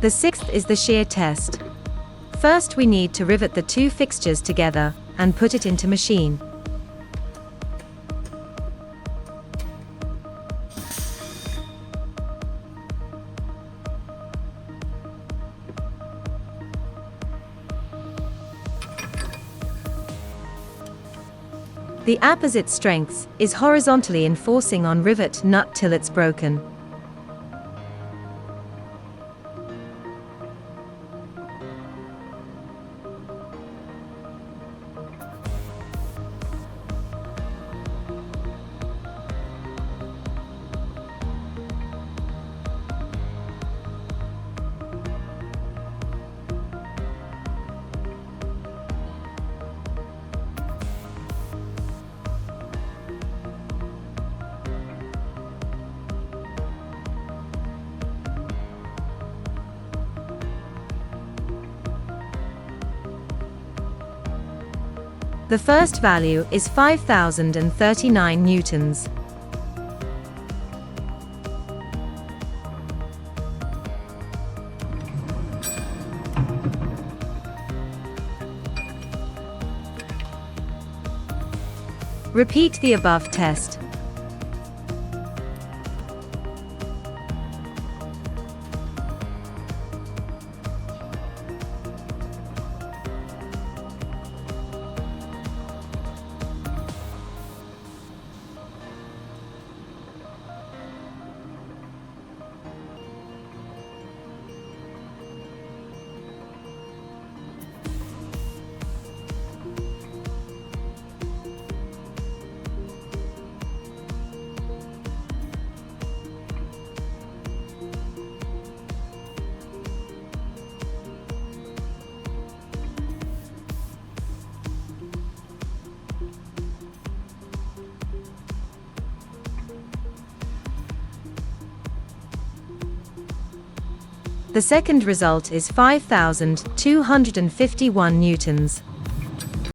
The sixth is the shear test. First we need to rivet the two fixtures together, and put it into machine. The apposite strengths is horizontally enforcing on rivet nut till it's broken. The first value is 5,039 newtons. Repeat the above test. The second result is 5,251 newtons.